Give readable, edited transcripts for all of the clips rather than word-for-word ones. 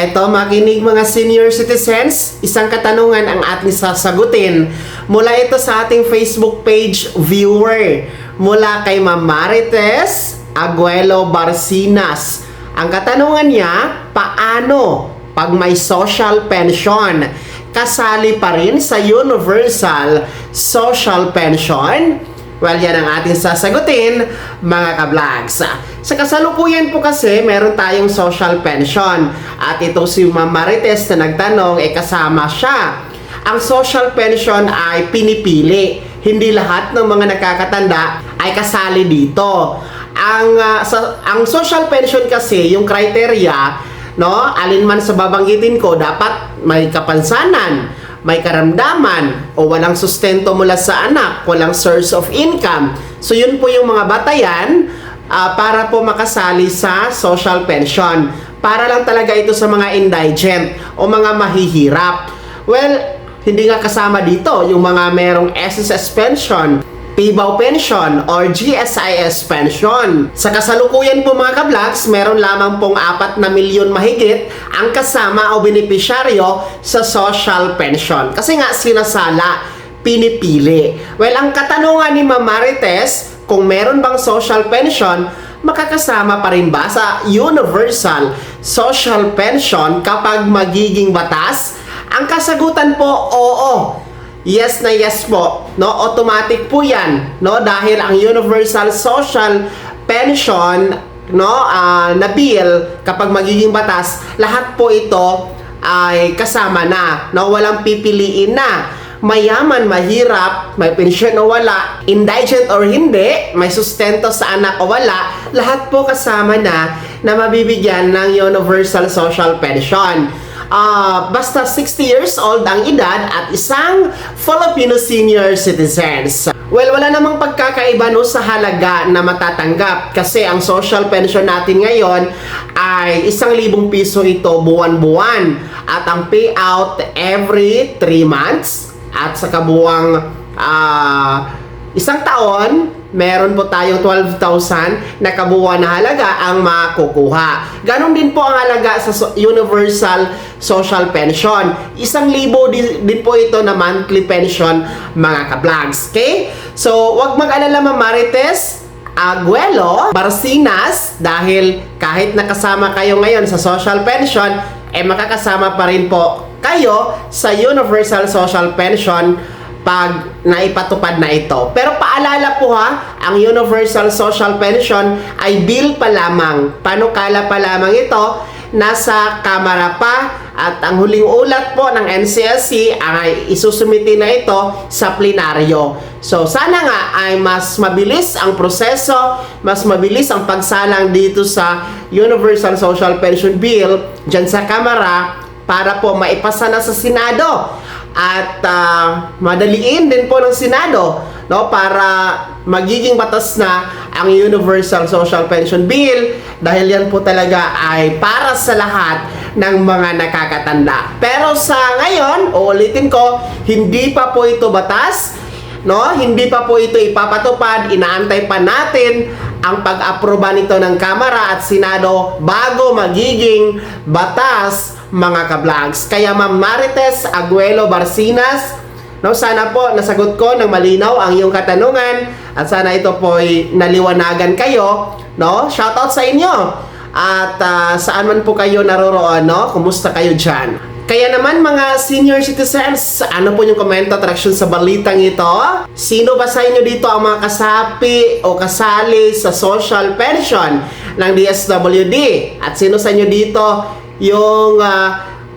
Eto, makinig mga senior citizens, isang katanungan ang ating sasagutin. Mula ito sa ating Facebook page viewer, mula kay Ma'am Marites Aguelo Barcinas. Ang katanungan niya, paano pag may social pension, kasali pa rin sa universal social pension? Well, yan ang ating sasagutin, mga ka-vlogs. Sa kasalukuyan po kasi, meron tayong social pension. At ito si Ma'am Marites na nagtanong, kasama siya. Ang social pension ay pinipili. Hindi lahat ng mga nakakatanda ay kasali dito. Ang social pension kasi, yung criteria, no, alinman sa babanggitin ko, dapat may kapansanan, may karamdaman, o walang sustento mula sa anak, walang source of income. So yun po yung mga batayan para po makasali sa social pension. Para lang talaga ito sa mga indigent o mga mahihirap. Well, hindi nga kasama dito yung mga merong SSS pension, PBAW pension, or GSIS pension. Sa kasalukuyan po mga ka-vlogs, meron lamang pong 4 na milyon mahigit ang kasama o benepisyaryo sa social pension. Kasi nga sinasala, pinipili. Well, ang katanungan ni Ma'am Marites, kung meron bang social pension, makakasama pa rin ba sa universal social pension kapag magiging batas? Ang kasagutan po, oo. Yes na yes po, no? Automatic po 'yan, no? Dahil ang universal social pension, no, na bill kapag magiging batas, lahat po ito ay kasama na, no? Walang pipiliin na. Mayaman, mahirap, may pensyon o wala, indigent or hindi, may sustento sa anak o wala, lahat po kasama na mabibigyan ng universal social pension. Basta 60 years old ang edad at isang Filipino senior citizens. Well, wala namang pagkakaiba no sa halaga na matatanggap kasi ang social pension natin ngayon ay 1,000 piso ito buwan-buwan at ang payout every 3 months at sa kabuwang isang taon, meron po tayong 12,000 na kabuuan na halaga ang makukuha. Ganon din po ang halaga sa universal social pension. 1,000 din po ito na monthly pension, mga ka-vlogs. Okay? So, wag mag-alala Ma'am Marites Aguelo Barcinas dahil kahit nakasama kayo ngayon sa social pension, makakasama pa rin po kayo sa universal social pension pag naipatupad na ito. Pero paalala po ha, ang universal social pension ay bill pa lamang. Panukala pa lamang ito, nasa Kamara pa at ang huling ulat po ng NCSC ay isusumiti na ito sa plenaryo. So sana nga ay mas mabilis ang proseso, mas mabilis ang pagsalang dito sa Universal Social Pension Bill dyan sa Kamara para po maipasa na sa Senado. At madaliin din po ng Senado, no, para magiging batas na ang Universal Social Pension Bill dahil yan po talaga ay para sa lahat ng mga nakakatanda. Pero sa ngayon, uulitin ko, hindi pa po ito batas, no? Hindi pa po ito ipapatupad. Inaantay pa natin ang pag-aproba nito ng Kamara at Senado bago magiging batas, mga ka-vlogs. Kaya Ma'am Marites Aguelo Barcinas, no, sana po nasagot ko ng malinaw ang iyong katanungan at sana ito po ay naliwanagan kayo, no? Shoutout sa inyo at saan man po kayo naroroon, no? Kumusta kayo dyan? Kaya naman mga senior citizens, ano po yung komento at reaction sa balitang ito? Sino ba sa inyo dito ang mga kasapi o kasali sa social pension ng DSWD? At sino sa inyo dito yung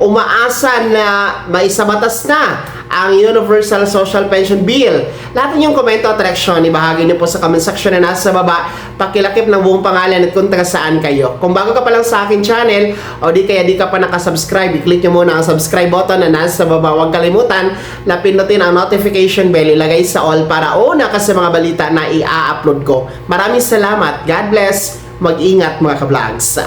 umaasa na maisabatas na ang Universal Social Pension Bill? Lahat yung komento at reaksyon, ibahagi niyo po sa comment section na nasa baba. Pakilakip ng buong pangalan at kung taga saan kayo. Kung bago ka pa lang sa akin channel o di kaya di ka pa nakasubscribe, i-click nyo muna ang subscribe button na nasa baba. Huwag kalimutan na pindutin ang notification bell, ilagay sa all para una ka sa mga balita na i-upload ko. Maraming salamat. God bless. Mag-ingat mga ka-vlogs.